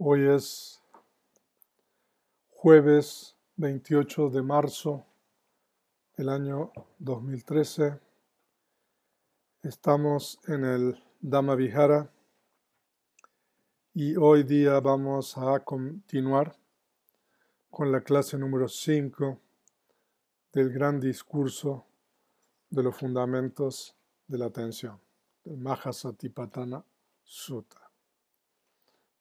Hoy es jueves 28 de marzo del año 2013. Estamos en el Dhamma Vihara y hoy día vamos a continuar con la clase número 5 del gran discurso de los fundamentos de la atención, del Mahasatipatthana Sutta.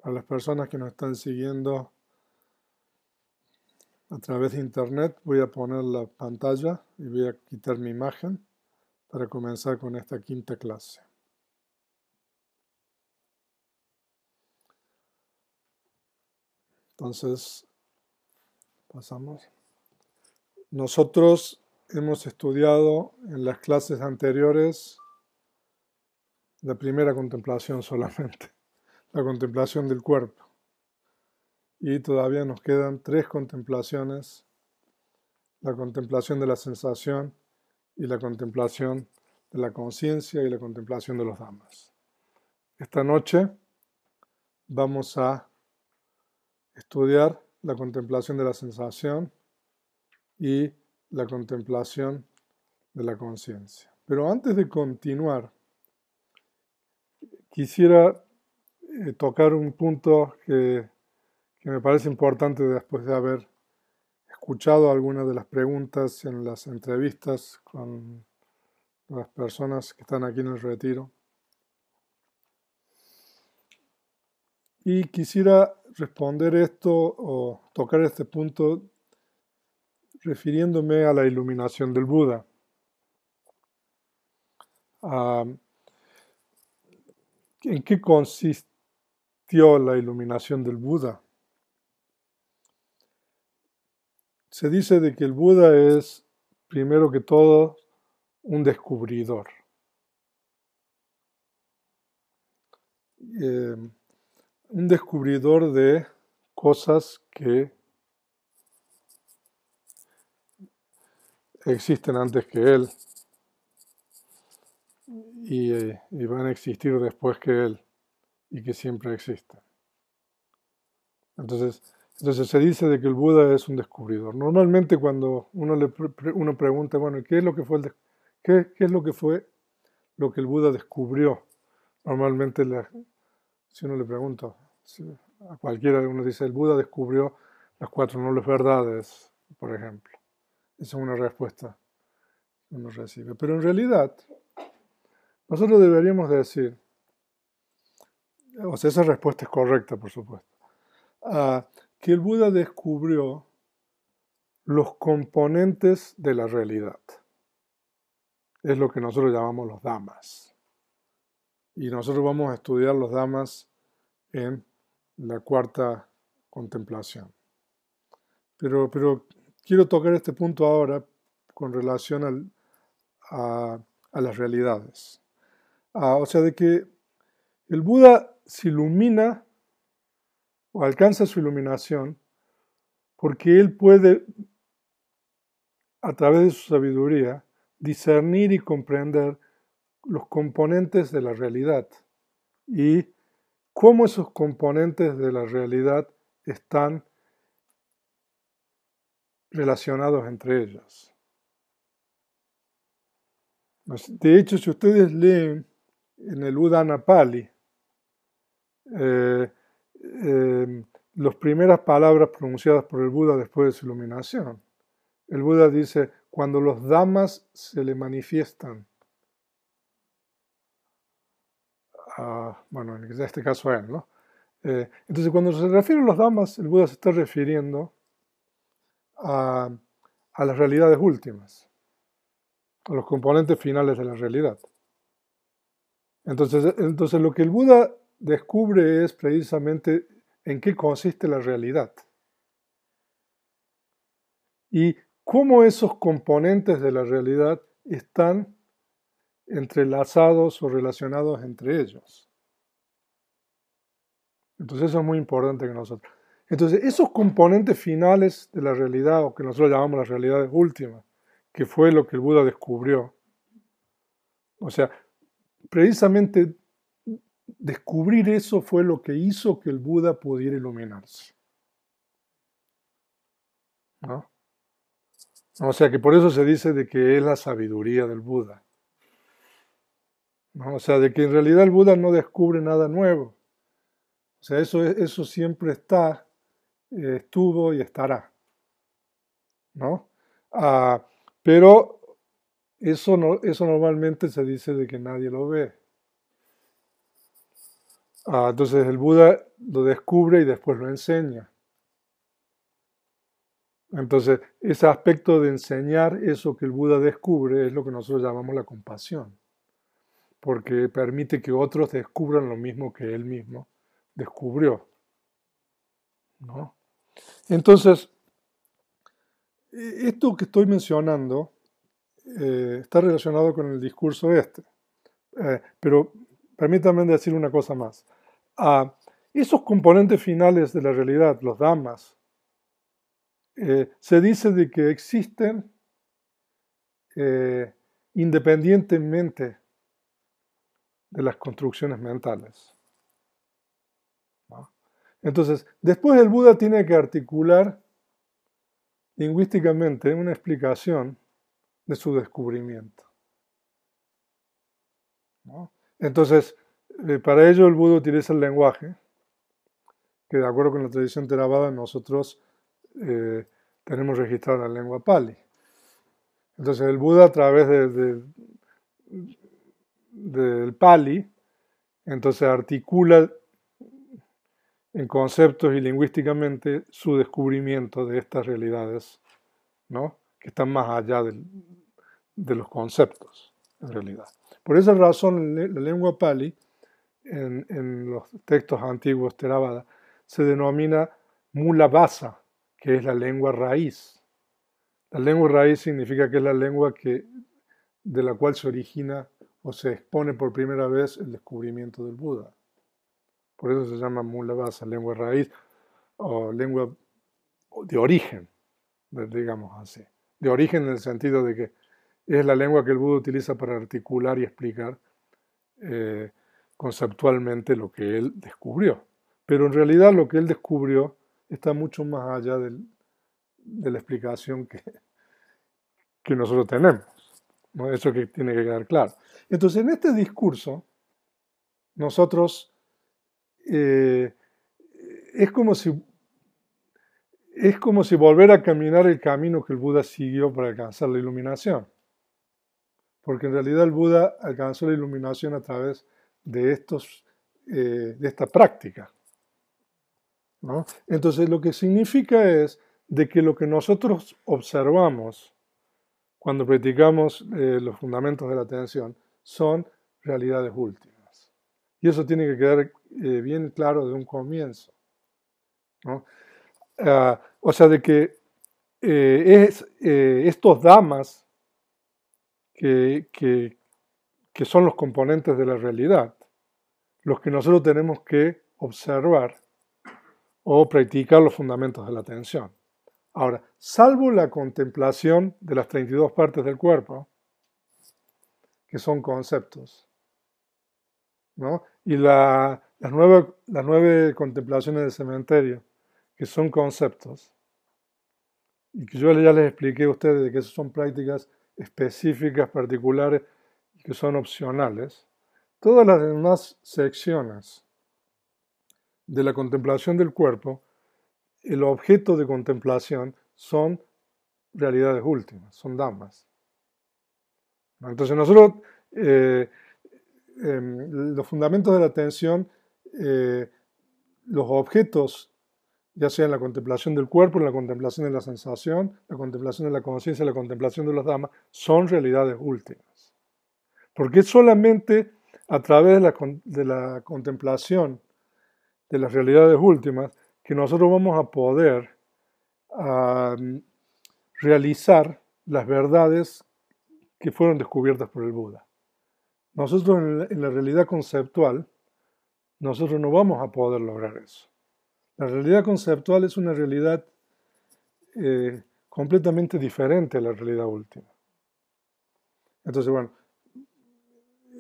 Para las personas que nos están siguiendo a través de internet, voy a poner la pantalla y voy a quitar mi imagen para comenzar con esta quinta clase. Entonces, pasamos. Nosotros hemos estudiado en las clases anteriores la primera contemplación solamente, la contemplación del cuerpo. Y todavía nos quedan 3 contemplaciones, la contemplación de la sensación y la contemplación de la conciencia y la contemplación de los dhammas. Esta noche vamos a estudiar la contemplación de la sensación y la contemplación de la conciencia. Pero antes de continuar, quisiera tocar un punto que me parece importante después de haber escuchado algunas de las preguntas en las entrevistas con las personas que están aquí en el retiro. Y quisiera responder esto o tocar este punto refiriéndome a la iluminación del Buda. ¿En qué consistió la iluminación del Buda? Se dice de que el Buda es, primero que todo, un descubridor. Un descubridor de cosas que existen antes que él y van a existir después que él y que siempre existen. Entonces se dice de que el Buda es un descubridor. Normalmente cuando uno pregunta, bueno, ¿qué es lo que fue qué es lo que fue lo que el Buda descubrió? Normalmente si uno le pregunta a cualquiera, uno dice, el Buda descubrió las 4 nobles verdades, por ejemplo. Esa es una respuesta que uno recibe. Pero en realidad, nosotros deberíamos decir, o sea, esa respuesta es correcta, por supuesto, que el Buda descubrió los componentes de la realidad. Es lo que nosotros llamamos los dhammas. Y nosotros vamos a estudiar los dhammas en la 4ª contemplación. Pero quiero tocar este punto ahora con relación a las realidades. O sea, de que el Buda se ilumina o alcanza su iluminación porque él puede, a través de su sabiduría, discernir y comprender los componentes de la realidad y cómo esos componentes de la realidad están relacionados entre ellos. De hecho, si ustedes leen en el Udana Pali, las primeras palabras pronunciadas por el Buda después de su iluminación, el Buda dice, cuando los dhammas se le manifiestan, bueno, en este caso a él, ¿no? Entonces, cuando se refiere a los dhammas, el Buda se está refiriendo a las realidades últimas, a los componentes finales de la realidad. Entonces lo que el Buda descubre es precisamente en qué consiste la realidad y cómo esos componentes de la realidad están entrelazados o relacionados entre ellos. Entonces eso es muy importante que nosotros. Entonces esos componentes finales de la realidad, o que nosotros llamamos las realidades últimas, que fue lo que el Buda descubrió, o sea, precisamente descubrir eso fue lo que hizo que el Buda pudiera iluminarse, ¿no? O sea que por eso se dice de que es la sabiduría del Buda, ¿no? O sea, de que en realidad el Buda no descubre nada nuevo. O sea, eso siempre está, estuvo y estará, ¿no? Ah, pero eso, no, eso normalmente se dice de que nadie lo ve. Entonces el Buda lo descubre y después lo enseña. Entonces, ese aspecto de enseñar eso que el Buda descubre es lo que nosotros llamamos la compasión, porque permite que otros descubran lo mismo que él mismo descubrió, ¿no? Entonces, esto que estoy mencionando está relacionado con el discurso este. Pero permítanme decir una cosa más. Esos componentes finales de la realidad, los dhammas, se dice de que existen independientemente de las construcciones mentales, ¿no? Entonces, después el Buda tiene que articular lingüísticamente una explicación de su descubrimiento, ¿no? Entonces, para ello el Buda utiliza el lenguaje, que de acuerdo con la tradición Theravada nosotros eh, tenemos registrada la lengua Pali. Entonces el Buda a través del Pali, entonces articula en conceptos y lingüísticamente su descubrimiento de estas realidades, ¿no? Que están más allá de los conceptos, en realidad. Por esa razón, la lengua Pali, en los textos antiguos Theravada, se denomina Mula Vasa, que es la lengua raíz. La lengua raíz significa que es la lengua de la cual se origina o se expone por primera vez el descubrimiento del Buda. Por eso se llama Mula Vasa, lengua raíz o lengua de origen, digamos así. De origen en el sentido de que es la lengua que el Buda utiliza para articular y explicar eh, conceptualmente lo que él descubrió. Pero en realidad lo que él descubrió está mucho más allá de la explicación que nosotros tenemos, ¿no? Eso que tiene que quedar claro. Entonces, en este discurso, nosotros eh, es como si es como si volver a caminar el camino que el Buda siguió para alcanzar la iluminación, porque en realidad el Buda alcanzó la iluminación a través de de esta práctica, ¿no? Entonces, lo que significa es de que lo que nosotros observamos cuando practicamos los fundamentos de la atención son realidades últimas. Y eso tiene que quedar bien claro de un comienzo, ¿no? O sea, de que estos dhammas que, que son los componentes de la realidad, los que nosotros tenemos que observar o practicar los fundamentos de la atención. Ahora, salvo la contemplación de las 32 partes del cuerpo, que son conceptos, ¿no? Y las nueve contemplaciones del cementerio, que son conceptos, y que yo ya les expliqué a ustedes de que esas son prácticas específicas, particulares, y que son opcionales. Todas las demás secciones de la contemplación del cuerpo, el objeto de contemplación son realidades últimas, son dhammas. Entonces nosotros, eh, los fundamentos de la atención, eh, los objetos, ya sea en la contemplación del cuerpo, en la contemplación de la sensación, la contemplación de la conciencia, la contemplación de los dhammas, son realidades últimas. Porque es solamente a través de la contemplación de las realidades últimas que nosotros vamos a poder realizar las verdades que fueron descubiertas por el Buda. Nosotros en la realidad conceptual, nosotros no vamos a poder lograr eso. La realidad conceptual es una realidad completamente diferente a la realidad última. Entonces, bueno,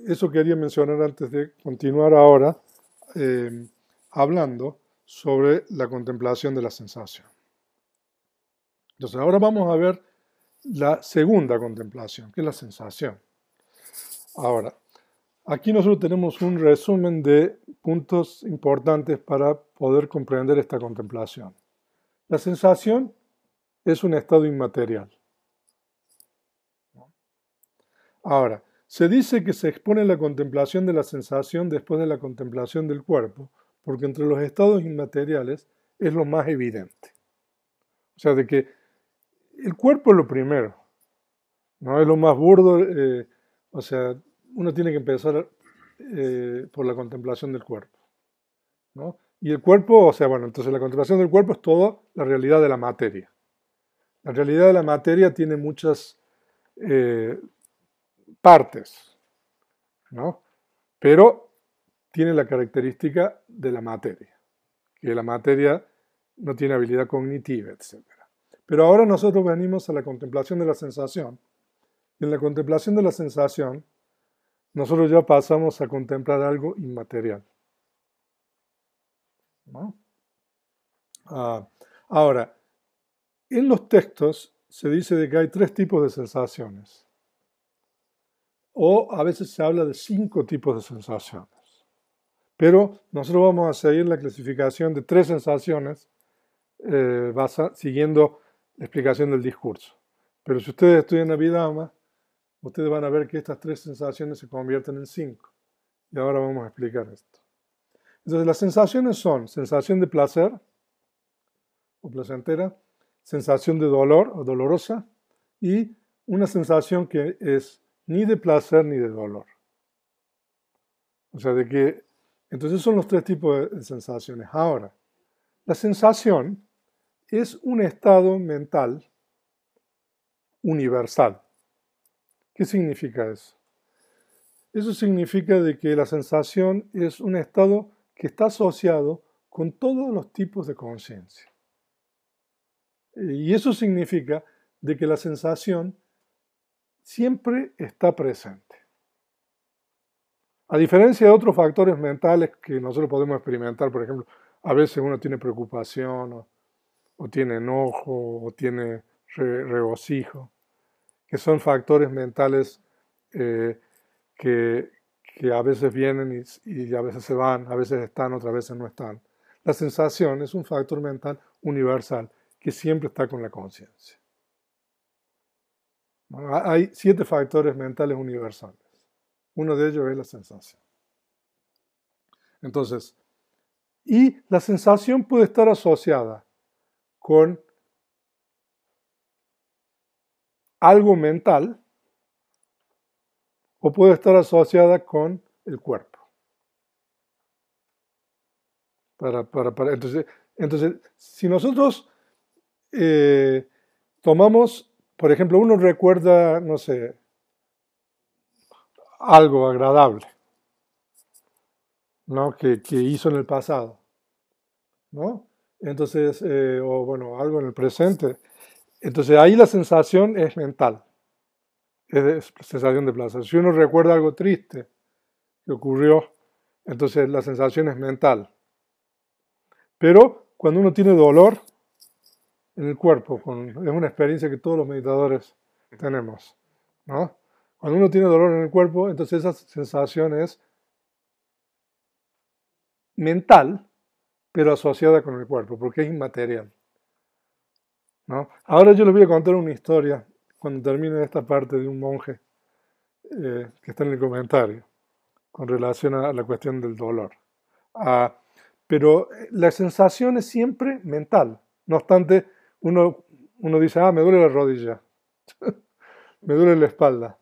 eso quería mencionar antes de continuar ahora eh, hablando sobre la contemplación de la sensación. Entonces, ahora vamos a ver la segunda contemplación, que es la sensación. Ahora, aquí nosotros tenemos un resumen de puntos importantes para poder comprender esta contemplación. La sensación es un estado inmaterial. Ahora, se dice que se expone la contemplación de la sensación después de la contemplación del cuerpo, porque entre los estados inmateriales es lo más evidente. O sea, de que el cuerpo es lo primero, ¿no? Es lo más burdo, o sea, uno tiene que empezar por la contemplación del cuerpo, ¿no? Y el cuerpo, o sea, bueno, entonces la contemplación del cuerpo es toda la realidad de la materia. La realidad de la materia tiene muchas partes, ¿no? Pero tiene la característica de la materia, que la materia no tiene habilidad cognitiva, etc. Pero ahora nosotros venimos a la contemplación de la sensación. Y en la contemplación de la sensación, nosotros ya pasamos a contemplar algo inmaterial, ¿no? Ahora, en los textos se dice de que hay 3 tipos de sensaciones. O a veces se habla de 5 tipos de sensaciones. Pero nosotros vamos a seguir la clasificación de 3 sensaciones siguiendo la explicación del discurso. Pero si ustedes estudian Abhidhamma, ustedes van a ver que estas 3 sensaciones se convierten en 5. Y ahora vamos a explicar esto. Entonces las sensaciones son sensación de placer o placentera, sensación de dolor o dolorosa y una sensación que es ni de placer ni de dolor. O sea, de que entonces son los 3 tipos de sensaciones. Ahora, la sensación es un estado mental universal. ¿Qué significa eso? Eso significa de que la sensación es un estado que está asociado con todos los tipos de conciencia. Y eso significa de que la sensación siempre está presente. A diferencia de otros factores mentales que nosotros podemos experimentar, por ejemplo, a veces uno tiene preocupación o tiene enojo o tiene regocijo, que son factores mentales que a veces vienen y a veces se van, a veces están, otras veces no están. La sensación es un factor mental universal que siempre está con la conciencia. Hay 7 factores mentales universales. Uno de ellos es la sensación. Entonces, y la sensación puede estar asociada con algo mental o puede estar asociada con el cuerpo. Entonces, si nosotros tomamos, por ejemplo, uno recuerda, no sé, algo agradable, ¿no? que hizo en el pasado, ¿no? Entonces, o bueno, algo en el presente. Entonces ahí la sensación es mental, es sensación de placer. Si uno recuerda algo triste que ocurrió, entonces la sensación es mental. Pero cuando uno tiene dolor en el cuerpo, es una experiencia que todos los meditadores tenemos, ¿no? Cuando uno tiene dolor en el cuerpo, entonces esa sensación es mental, pero asociada con el cuerpo, porque es inmaterial, ¿no? Ahora yo les voy a contar una historia cuando termine esta parte de un monje que está en el comentario, con relación a la cuestión del dolor. Pero la sensación es siempre mental. No obstante, uno dice, me duele la rodilla, me duele la espalda.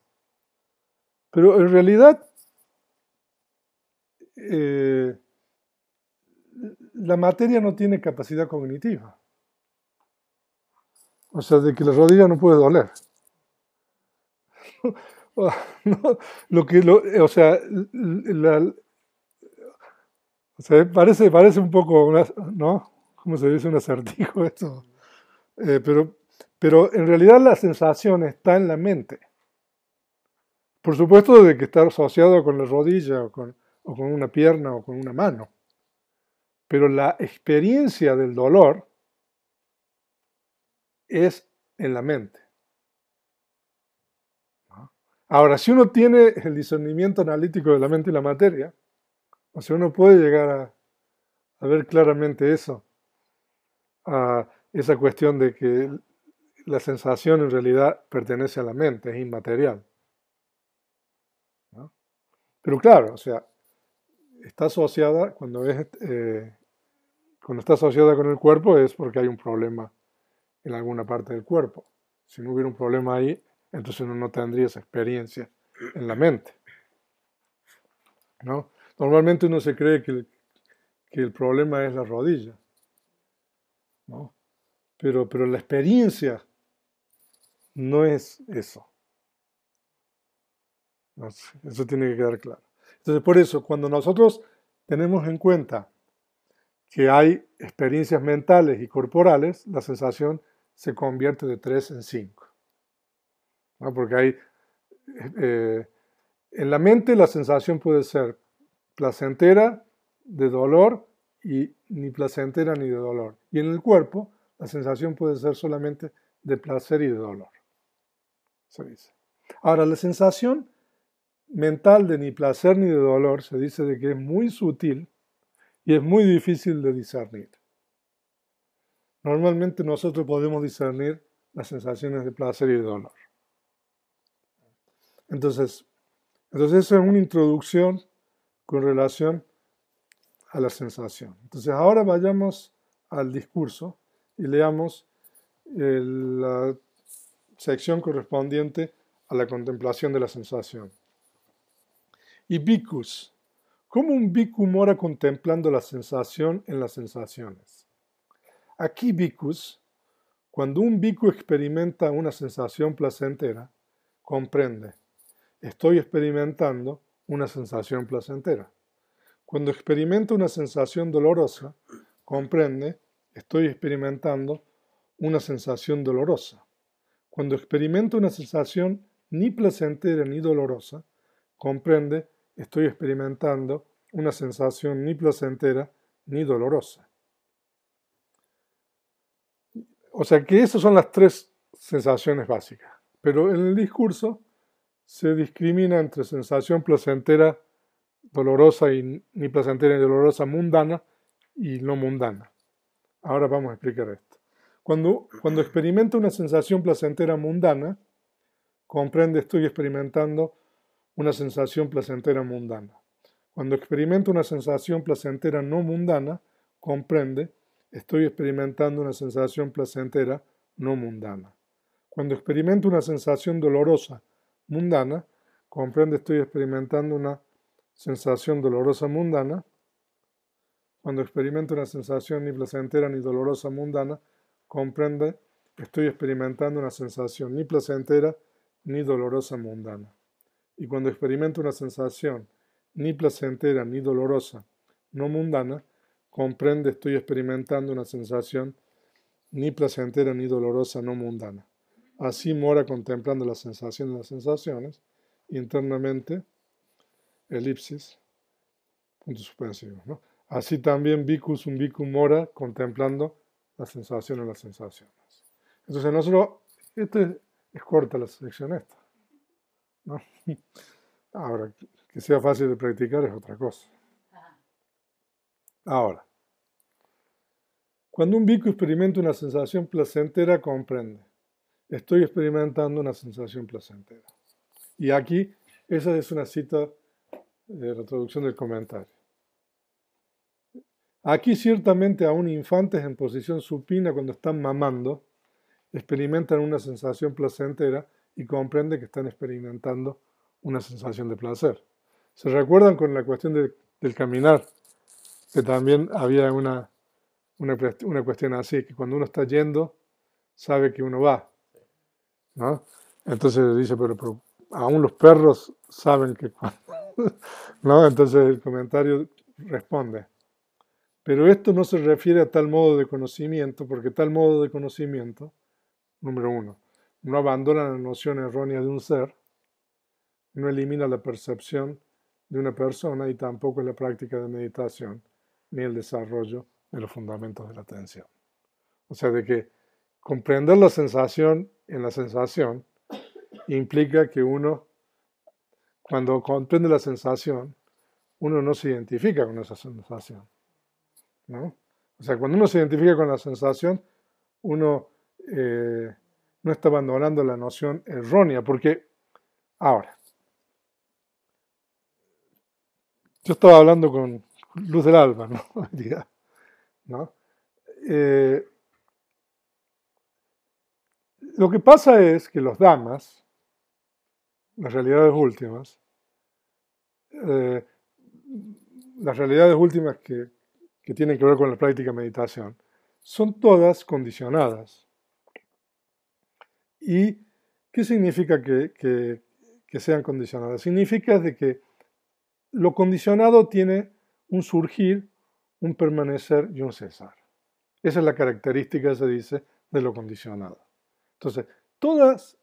Pero en realidad, la materia no tiene capacidad cognitiva. O sea, de que la rodilla no puede doler. No, o sea, parece un poco, ¿no? ¿Cómo se dice? Un acertijo esto. Pero en realidad la sensación está en la mente. Por supuesto de que está asociado con la rodilla o con una pierna o con una mano, pero la experiencia del dolor es en la mente, ¿no? Ahora, si uno tiene el discernimiento analítico de la mente y la materia, o sea, uno puede llegar a ver claramente eso, a esa cuestión de que la sensación en realidad pertenece a la mente, es inmaterial, ¿no? Pero claro, o sea, está asociada, cuando está asociada con el cuerpo es porque hay un problema en alguna parte del cuerpo. Si no hubiera un problema ahí, entonces uno no tendría esa experiencia en la mente, ¿no? Normalmente uno se cree que el problema es la rodilla, ¿no? Pero la experiencia no es eso, ¿no? Eso tiene que quedar claro. Entonces, por eso, cuando nosotros tenemos en cuenta que hay experiencias mentales y corporales, la sensación se convierte de 3 en 5, ¿no? Porque hay, eh, en la mente la sensación puede ser placentera, de dolor, y ni placentera ni de dolor. Y en el cuerpo la sensación puede ser solamente de placer y de dolor, se dice. Ahora, la sensación mental de ni placer ni de dolor se dice de que es muy sutil y es muy difícil de discernir. Normalmente nosotros podemos discernir las sensaciones de placer y de dolor. Entonces esa es una introducción con relación a la sensación. Entonces ahora vayamos al discurso y leamos la sección correspondiente a la contemplación de la sensación. Y bhikkhus, ¿cómo un bhikkhu mora contemplando la sensación en las sensaciones? Aquí bhikkhus, cuando un bhikkhu experimenta una sensación placentera, comprende, estoy experimentando una sensación placentera. Cuando experimenta una sensación dolorosa, comprende, estoy experimentando una sensación dolorosa. Cuando experimenta una sensación ni placentera ni dolorosa, comprende, estoy experimentando una sensación ni placentera ni dolorosa. O sea que esas son las 3 sensaciones básicas. Pero en el discurso se discrimina entre sensación placentera, dolorosa y ni placentera ni dolorosa, mundana y no mundana. Ahora vamos a explicar esto. Cuando experimenta una sensación placentera mundana, comprende, estoy experimentando una sensación placentera mundana. Cuando experimenta una sensación placentera no mundana, comprende, estoy experimentando una sensación placentera no mundana. Cuando experimento una sensación dolorosa mundana, comprende, estoy experimentando una sensación dolorosa mundana. Cuando experimento una sensación ni placentera ni dolorosa mundana, comprende, estoy experimentando una sensación ni placentera ni dolorosa mundana. Y cuando experimento una sensación ni placentera ni dolorosa no mundana, comprende, estoy experimentando una sensación ni placentera ni dolorosa no mundana. Así mora contemplando las sensaciones y las sensaciones, internamente, elipsis, puntos suspensivos, ¿no? Así también bhikkhus, un bhikkhu mora contemplando las sensaciones y las sensaciones. Entonces nosotros, es corta la sección esta, ¿no? Ahora, que sea fácil de practicar es otra cosa. Ahora, cuando un bhikkhu experimenta una sensación placentera, comprende, estoy experimentando una sensación placentera. Y aquí, esa es una cita de la traducción del comentario. Aquí ciertamente aún infantes en posición supina cuando están mamando, experimentan una sensación placentera y comprende que están experimentando una sensación de placer. ¿Se recuerdan con la cuestión del caminar? Que también había una cuestión así, que cuando uno está yendo, sabe que uno va, ¿no? Entonces dice, pero aún los perros saben que cuando, ¿no? Entonces el comentario responde, pero esto no se refiere a tal modo de conocimiento, porque tal modo de conocimiento, número 1, no abandona la noción errónea de un ser, no elimina la percepción de una persona y tampoco la práctica de meditación ni el desarrollo de los fundamentos de la atención. O sea, de que comprender la sensación en la sensación implica que uno, cuando comprende la sensación, uno no se identifica con esa sensación, ¿no? O sea, cuando uno se identifica con la sensación, uno no está abandonando la noción errónea, porque ahora, yo estaba hablando con Luz del Alba, ¿no? ¿No? Lo que pasa es que los Dhammas, las realidades últimas, eh, las realidades últimas que tienen que ver con la práctica de meditación, son todas condicionadas. ¿Y qué significa que sean condicionadas? Significa de que lo condicionado tiene un surgir, un permanecer y un cesar. Esa es la característica, se dice, de lo condicionado. Entonces, todas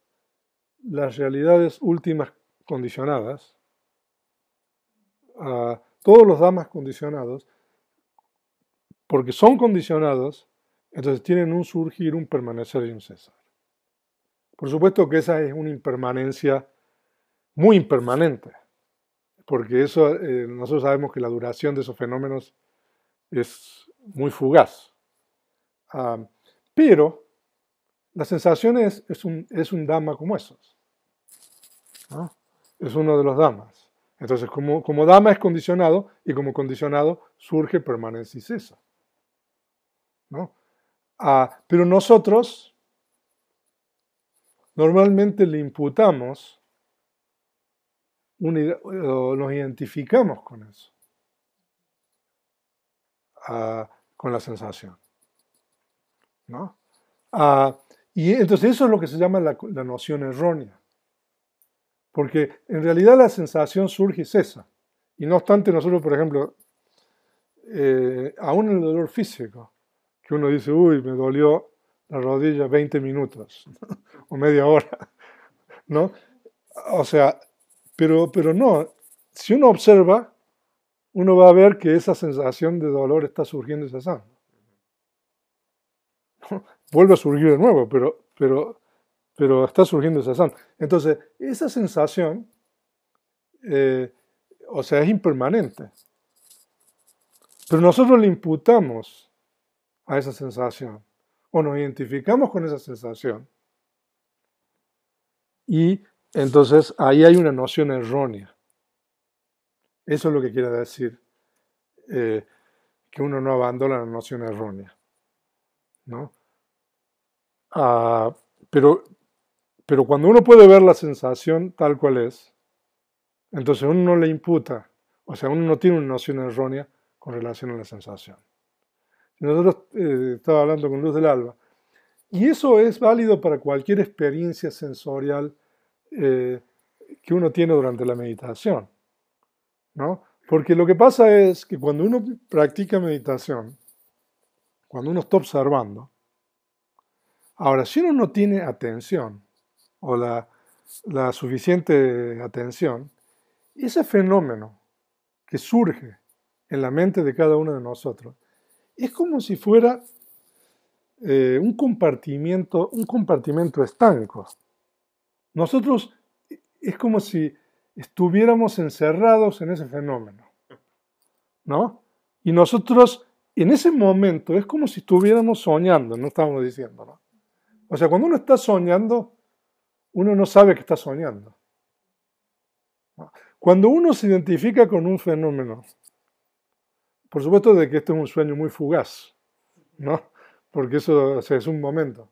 las realidades últimas condicionadas, todos los dhammas condicionados, porque son condicionados, entonces tienen un surgir, un permanecer y un cesar. Por supuesto que esa es una impermanencia muy impermanente, porque eso nosotros sabemos que la duración de esos fenómenos es muy fugaz. Pero la sensación es un dhamma como esos, ¿no? Es uno de los dhammas. Entonces, como dhamma es condicionado, y como condicionado surge, permanece y cesa, ¿no? Pero nosotros normalmente le imputamos, nos identificamos con eso, con la sensación, ¿no? Y entonces eso es lo que se llama la noción errónea. Porque en realidad la sensación surge y cesa. Y no obstante, nosotros, por ejemplo, aún el dolor físico, que uno dice, uy, me dolió la rodilla 20 minutos o media hora, ¿no? O sea, pero no. Si uno observa, uno va a ver que esa sensación de dolor está surgiendo y cesando. Vuelve a surgir de nuevo, pero está surgiendo y cesando. Entonces, esa sensación, o sea, es impermanente. Pero nosotros le imputamos a esa sensación, o nos identificamos con esa sensación, y entonces ahí hay una noción errónea. Eso es lo que quiere decir que uno no abandona la noción errónea, ¿no? Pero cuando uno puede ver la sensación tal cual es, entonces uno no le imputa, o sea, uno no tiene una noción errónea con relación a la sensación. Nosotros estaba hablando con Luz del Alba, y eso es válido para cualquier experiencia sensorial que uno tiene durante la meditación, ¿no? Porque lo que pasa es que cuando uno practica meditación, cuando uno está observando, ahora, si uno no tiene atención, o la suficiente atención, ese fenómeno que surge en la mente de cada uno de nosotros es como si fuera un compartimento estanco. Nosotros es como si estuviéramos encerrados en ese fenómeno, ¿no? Y nosotros en ese momento es como si estuviéramos soñando, no estamos diciendo, ¿no? O sea, cuando uno está soñando, uno no sabe que está soñando. Cuando uno se identifica con un fenómeno, por supuesto de que esto es un sueño muy fugaz, ¿no? Porque eso, o sea, es un momento.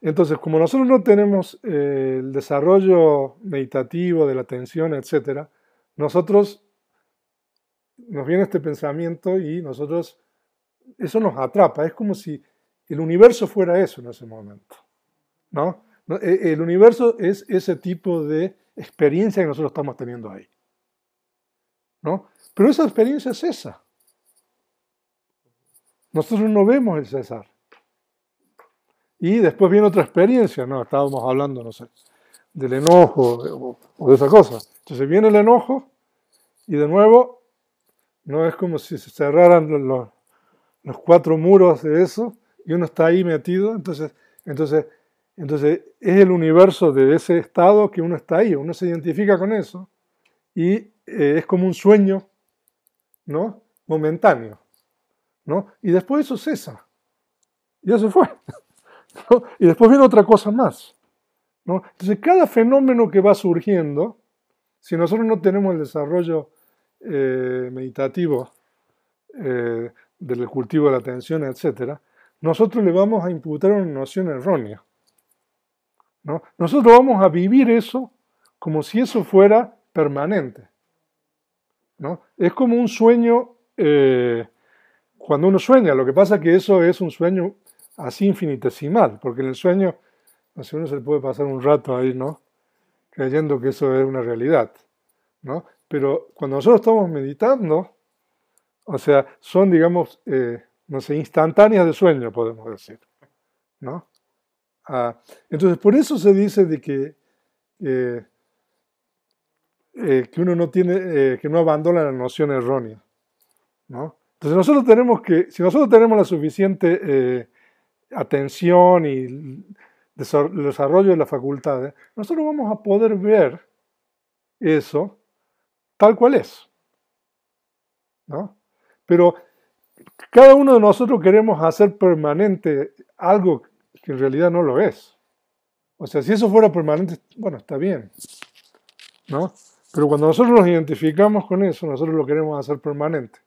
Entonces, como nosotros no tenemos el desarrollo meditativo de la atención, etc., nosotros nos viene este pensamiento y nosotros, eso nos atrapa. Es como si el universo fuera eso en ese momento, ¿no? El universo es ese tipo de experiencia que nosotros estamos teniendo ahí, ¿no? Pero esa experiencia es esa. Nosotros no vemos el cesar. Y después viene otra experiencia, ¿no? Estábamos hablando, no sé, del enojo o de esa cosa. Entonces viene el enojo y de nuevo no es como si se cerraran los cuatro muros de eso y uno está ahí metido, entonces, entonces es el universo de ese estado que uno está ahí, uno se identifica con eso y es como un sueño, ¿no? Momentáneo, ¿no? Y después eso cesa, ya se fue, ¿no? Y después viene otra cosa más, ¿no? Entonces cada fenómeno que va surgiendo, si nosotros no tenemos el desarrollo meditativo eh, del cultivo de la atención, etcétera, nosotros le vamos a imputar una noción errónea, ¿no? Nosotros vamos a vivir eso como si eso fuera permanente, ¿no? Es como un sueño, cuando uno sueña, lo que pasa es que eso es un sueño así infinitesimal, porque en el sueño, no sé, uno se puede pasar un rato ahí, ¿no? Creyendo que eso es una realidad, ¿no? Pero cuando nosotros estamos meditando, o sea, son, digamos, no sé, instantáneas de sueño, podemos decir, ¿no? Entonces, por eso se dice de eh, que uno no tiene, que no abandona la noción errónea, ¿no? Entonces, nosotros tenemos que, si nosotros tenemos la suficiente atención y desarrollo de las facultades, nosotros vamos a poder ver eso tal cual es, ¿no? Pero cada uno de nosotros queremos hacer permanente algo que en realidad no lo es. O sea, si eso fuera permanente, bueno, está bien, ¿no? Pero cuando nosotros nos identificamos con eso, nosotros lo queremos hacer permanente.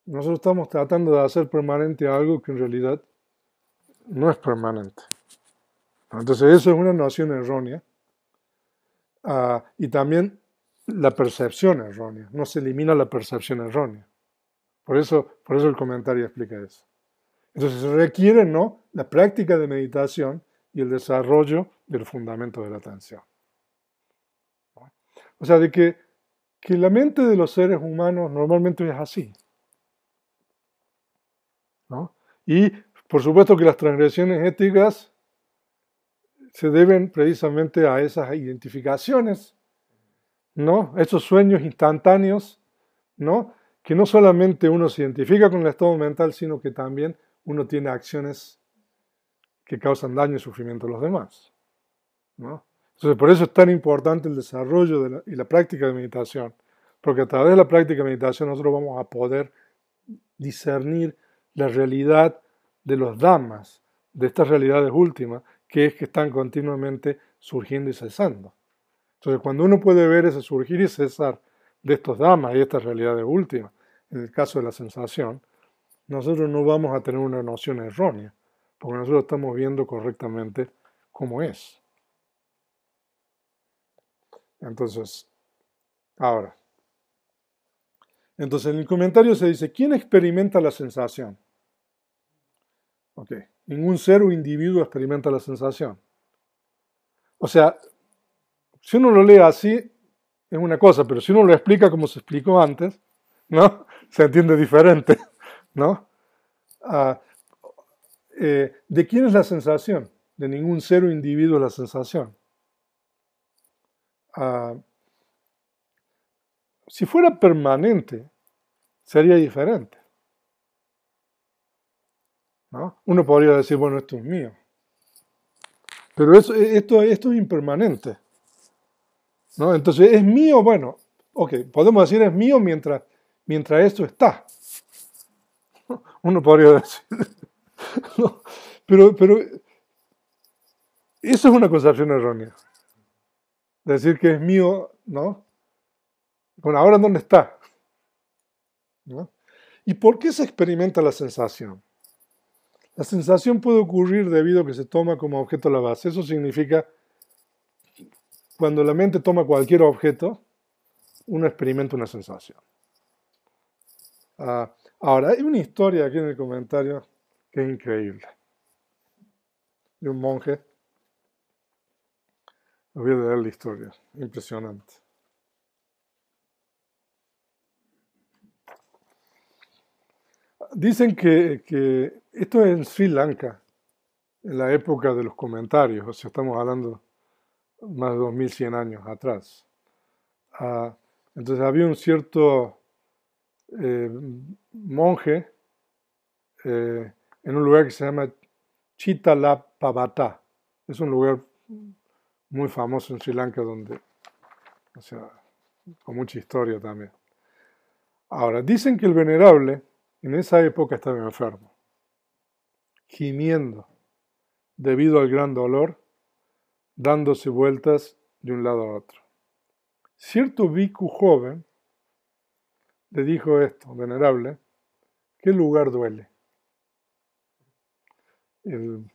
Nosotros estamos tratando de hacer permanente algo que en realidad no es permanente. Entonces, eso es una noción errónea. Y también la percepción errónea. No se elimina la percepción errónea. Por eso el comentario explica eso. Entonces se requiere, ¿no?, la práctica de meditación y el desarrollo del fundamento de la atención. O sea, de que la mente de los seres humanos normalmente es así, ¿no? Y por supuesto que las transgresiones éticas se deben precisamente a esas identificaciones, ¿no? Esos sueños instantáneos, ¿no? Que no solamente uno se identifica con el estado mental, sino que también uno tiene acciones que causan daño y sufrimiento a los demás, ¿no? Entonces, por eso es tan importante el desarrollo y la práctica de meditación, porque a través de la práctica de meditación nosotros vamos a poder discernir la realidad de los dhammas, de estas realidades últimas, que es que están continuamente surgiendo y cesando. Entonces, cuando uno puede ver ese surgir y cesar de estos dhammas y estas realidades últimas, en el caso de la sensación, nosotros no vamos a tener una noción errónea, porque nosotros estamos viendo correctamente cómo es. Entonces, ahora, entonces en el comentario se dice, ¿quién experimenta la sensación? Ok, ningún ser o individuo experimenta la sensación. O sea, si uno lo lee así, es una cosa, pero si uno lo explica como se explicó antes, ¿no? Se entiende diferente, ¿no? Ah, ¿De quién es la sensación? De ningún ser o individuo es la sensación. Ah, si fuera permanente, sería diferente, ¿no? Uno podría decir, bueno, esto es mío. Pero esto es impermanente, ¿no? Entonces, ¿es mío? Bueno, ok, podemos decir es mío mientras esto está. Uno podría decir, ¿no? Pero eso es una concepción errónea. Decir que es mío, ¿no? Bueno, ahora ¿dónde está? ¿No? ¿Y por qué se experimenta la sensación? La sensación puede ocurrir debido a que se toma como objeto la base. Eso significa, cuando la mente toma cualquier objeto, uno experimenta una sensación. Ahora, hay una historia aquí en el comentario que es increíble. De un monje. Les voy a leer la historia. Impresionante. Dicen que esto es en Sri Lanka. en la época de los comentarios, o sea, estamos hablando más de 2100 años atrás. Ah, entonces había un cierto eh, monje en un lugar que se llama Chitalapavata. Es un lugar muy famoso en Sri Lanka donde, o sea, con mucha historia también. Ahora, dicen que el venerable en esa época estaba enfermo, gimiendo debido al gran dolor, dándose vueltas de un lado a otro. Cierto bhikkhu joven le dijo esto, venerable, ¿qué lugar duele? El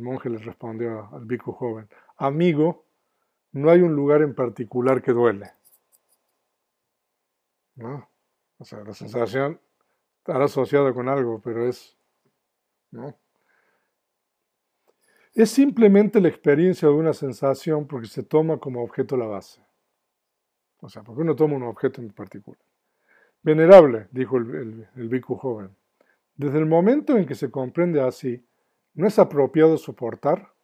monje le respondió al bhikkhu joven, amigo, no hay un lugar en particular que duele, ¿no? O sea, la sensación estará asociada con algo, pero ¿no? Es simplemente la experiencia de una sensación porque se toma como objeto la base. O sea, porque uno toma un objeto en particular. Venerable, dijo el bhikkhu joven, desde el momento en que se comprende así, ¿no es apropiado soportar?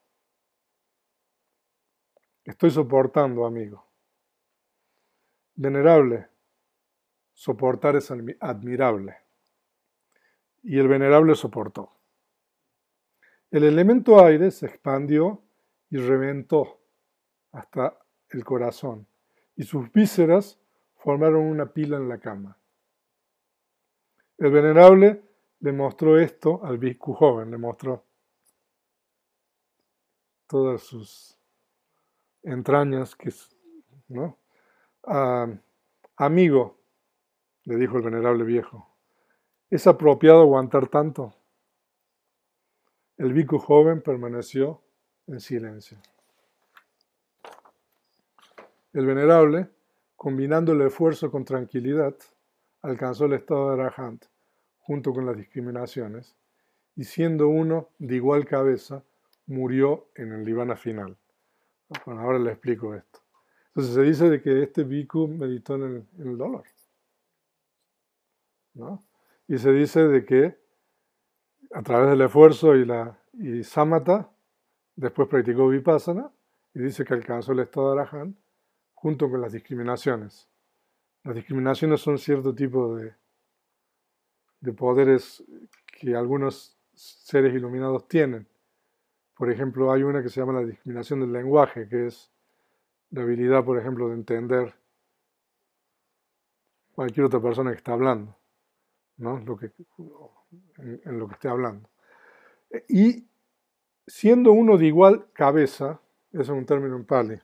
Estoy soportando, amigo. Venerable, soportar es admirable. Y el venerable soportó. El elemento aire se expandió y reventó hasta el corazón, y sus vísceras formaron una pila en la cama. El venerable le mostró esto al bhikkhu joven, le mostró todas sus entrañas, ¿no? Ah, amigo, le dijo el venerable viejo, ¿es apropiado aguantar tanto? El bhikkhu joven permaneció en silencio. El venerable, combinando el esfuerzo con tranquilidad, alcanzó el estado de Arahant, junto con las discriminaciones, y siendo uno de igual cabeza, murió en el nirvana final. Bueno, ahora le explico esto. Entonces se dice de que este bhikkhu meditó en el dolor, ¿no? Y se dice de que a través del esfuerzo y samatha, después practicó vipassana, y dice que alcanzó el estado de Arahant, junto con las discriminaciones. Las discriminaciones son cierto tipo de poderes que algunos seres iluminados tienen. Por ejemplo, hay una que se llama la discriminación del lenguaje, que es la habilidad, por ejemplo, de entender cualquier otra persona que está hablando, ¿no? En lo que esté hablando. Y siendo uno de igual cabeza, eso es un término en Pali,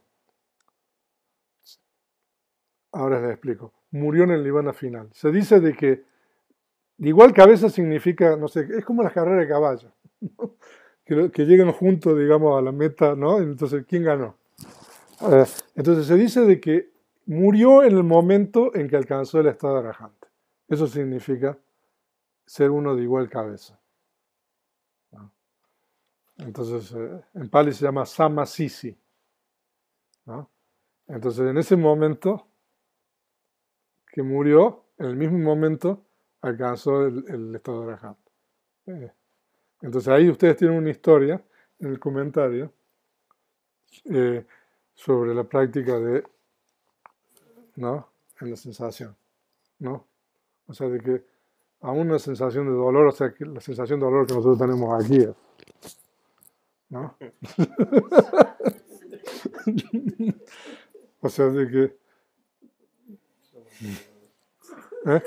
ahora les explico, murió en el nirvana final. Se dice de que de igual cabeza significa, no sé, es como las carreras de caballo, ¿no? Que llegan juntos, digamos, a la meta, ¿no? Entonces, ¿quién ganó? Entonces se dice de que murió en el momento en que alcanzó el estado de Arahant. Eso significa ser uno de igual cabeza, ¿no? Entonces, en Pali se llama Samasisi, ¿no? Entonces, en ese momento que murió, en el mismo momento alcanzó el estado de Arahant. Eh, Entonces, ahí ustedes tienen una historia en el comentario eh, sobre la práctica de, ¿no? En la sensación, ¿no? O sea, de que aún una sensación de dolor, o sea, que la sensación de dolor que nosotros tenemos aquí, ¿no? O sea, de que, ¿eh?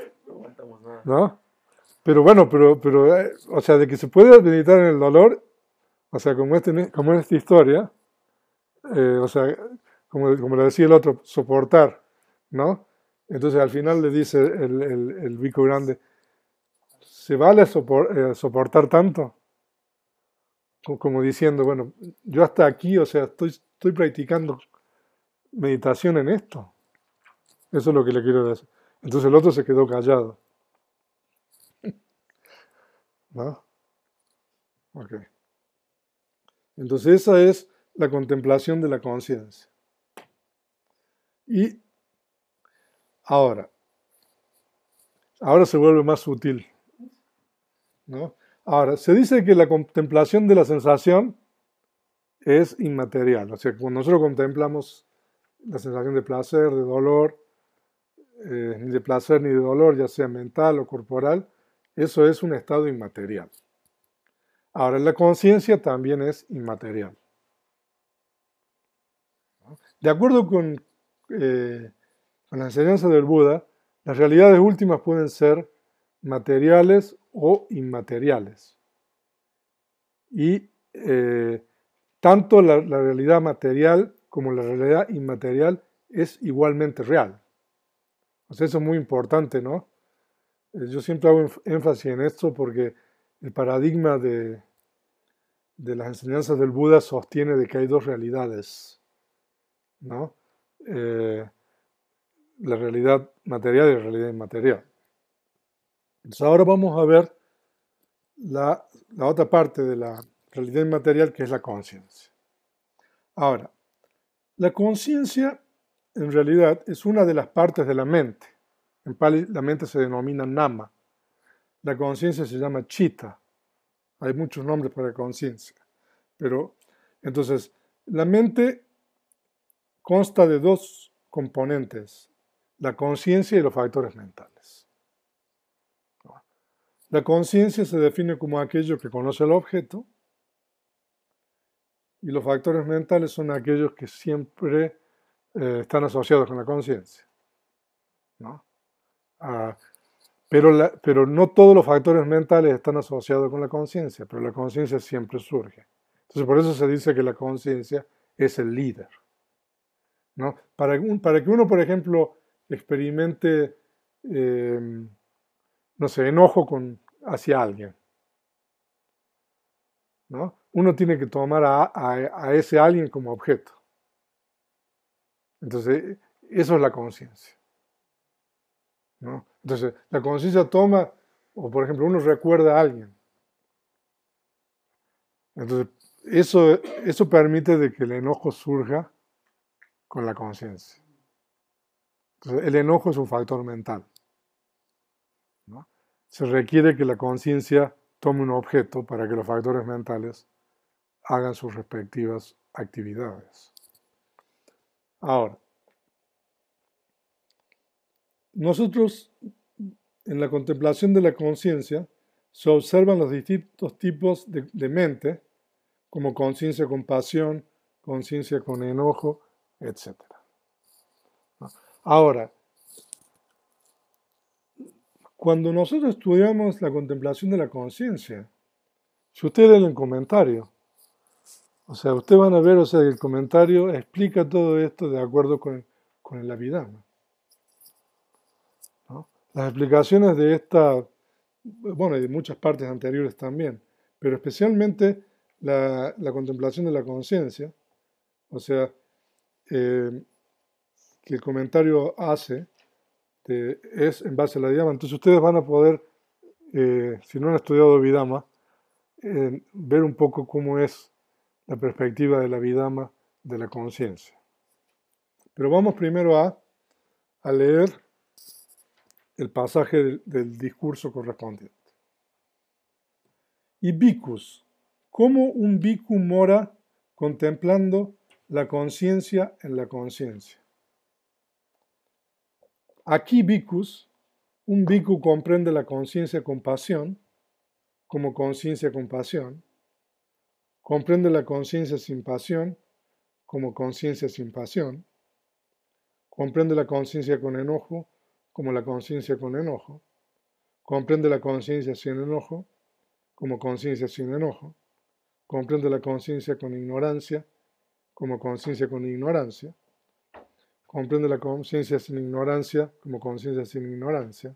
¿No? Pero bueno, o sea, de que se puede meditar en el dolor, o sea, como en esta historia, o sea, como le decía el otro, soportar, ¿no? Entonces al final le dice el bico grande, ¿se vale soportar tanto? Como diciendo, bueno, yo hasta aquí, o sea, estoy practicando meditación en esto. Eso es lo que le quiero decir. Entonces el otro se quedó callado, ¿no? Ok. Entonces esa es la contemplación de la conciencia. Y ahora se vuelve más sutil, ¿no? Ahora, se dice que la contemplación de la sensación es inmaterial. O sea, cuando nosotros contemplamos la sensación de placer, de dolor, ni de placer ni de dolor, ya sea mental o corporal, eso es un estado inmaterial. Ahora, la conciencia también es inmaterial. De acuerdo con la enseñanza del Buda, las realidades últimas pueden ser materiales o inmateriales. Y tanto la realidad material como la realidad inmaterial es igualmente real. O sea, eso es muy importante, ¿no? Yo siempre hago énfasis en esto porque el paradigma de las enseñanzas del Buda sostiene de que hay dos realidades, ¿no? Eh, la realidad material y la realidad inmaterial. Entonces ahora vamos a ver la otra parte de la realidad inmaterial, que es la conciencia. Ahora, la conciencia en realidad es una de las partes de la mente. En Pali la mente se denomina nama. La conciencia se llama chitta. Hay muchos nombres para conciencia. Pero entonces, la mente consta de dos componentes, la conciencia y los factores mentales. La conciencia se define como aquello que conoce el objeto y los factores mentales son aquellos que siempre están asociados con la conciencia, ¿no? Ah, pero no todos los factores mentales están asociados con la conciencia, pero la conciencia siempre surge. Entonces por eso se dice que la conciencia es el líder, ¿no? Para que uno, por ejemplo, experimente, no sé, enojo hacia alguien, ¿no? Uno tiene que tomar a ese alguien como objeto. Entonces, eso es la conciencia, ¿no? Entonces, la conciencia toma, o por ejemplo, uno recuerda a alguien. Entonces, eso permite de que el enojo surja con la conciencia. Entonces, el enojo es un factor mental, ¿no? Se requiere que la conciencia tome un objeto para que los factores mentales hagan sus respectivas actividades. Ahora, nosotros en la contemplación de la conciencia se observan los distintos tipos de mente, como conciencia con pasión, conciencia con enojo, etc. Ahora, cuando nosotros estudiamos la contemplación de la conciencia, si ustedes leen el comentario, o sea, ustedes van a ver, o sea, que el comentario explica todo esto de acuerdo con el Abhidhamma, ¿no? Las explicaciones de esta, bueno, y de muchas partes anteriores también, pero especialmente la contemplación de la conciencia, o sea, que el comentario hace, es en base a la Abhidhamma. Entonces ustedes van a poder, si no han estudiado Abhidhamma, ver un poco cómo es la perspectiva de la Abhidhamma de la conciencia. Pero vamos primero a leer el pasaje del discurso correspondiente. Y bhikkhus, ¿cómo un bhikkhu mora contemplando la conciencia en la conciencia? Aquí bhikkhus, un bhikkhu comprende la conciencia con pasión como conciencia con pasión, comprende la conciencia sin pasión como conciencia sin pasión, comprende la conciencia con enojo como la conciencia con enojo, comprende la conciencia sin enojo como conciencia sin enojo, comprende la conciencia con ignorancia como conciencia con ignorancia, comprende la conciencia sin ignorancia como conciencia sin ignorancia,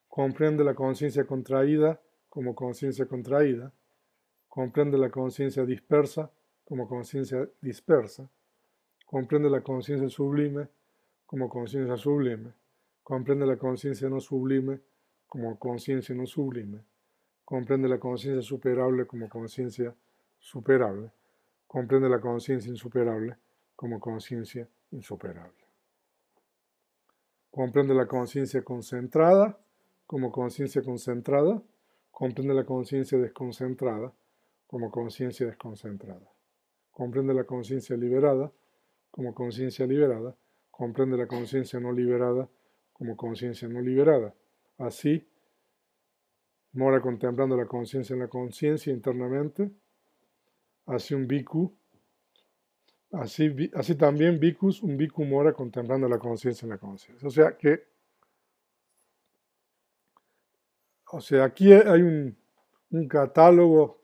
comprende la conciencia contraída como conciencia contraída, comprende la conciencia dispersa como conciencia dispersa, comprende la conciencia sublime como conciencia sublime, comprende la conciencia no sublime como conciencia no sublime, comprende la conciencia superable como conciencia superable, comprende la conciencia insuperable como conciencia insuperable, comprende la conciencia concentrada como conciencia concentrada, comprende la conciencia desconcentrada como conciencia desconcentrada. Comprende la conciencia liberada como conciencia liberada. Comprende la conciencia no liberada como conciencia no liberada. Así, mora contemplando la conciencia en la conciencia internamente. Así un bhikkhu, así también bhikkhus, un bhikkhu mora contemplando la conciencia en la conciencia. O sea, aquí hay un catálogo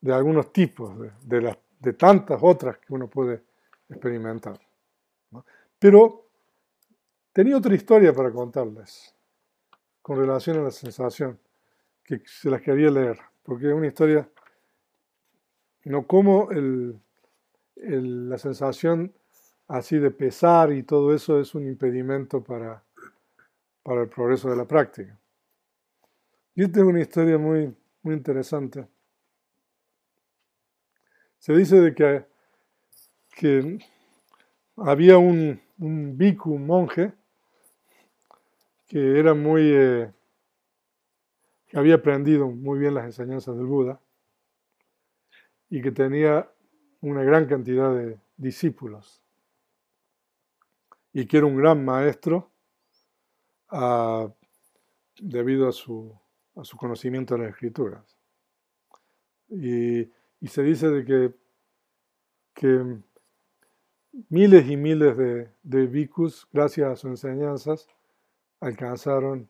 de algunos tipos, de tantas otras que uno puede experimentar, ¿no? Pero tenía otra historia para contarles con relación a la sensación, que se las quería leer, porque es una historia, no como la sensación así de pesar y todo eso es un impedimento para el progreso de la práctica. Y esta es una historia muy, muy interesante. Se dice de que había un bhikkhu, un monje, que era que había aprendido muy bien las enseñanzas del Buda y que tenía una gran cantidad de discípulos y que era un gran maestro debido a su conocimiento de las escrituras. Y se dice de que miles y miles de bhikkhus, gracias a sus enseñanzas, alcanzaron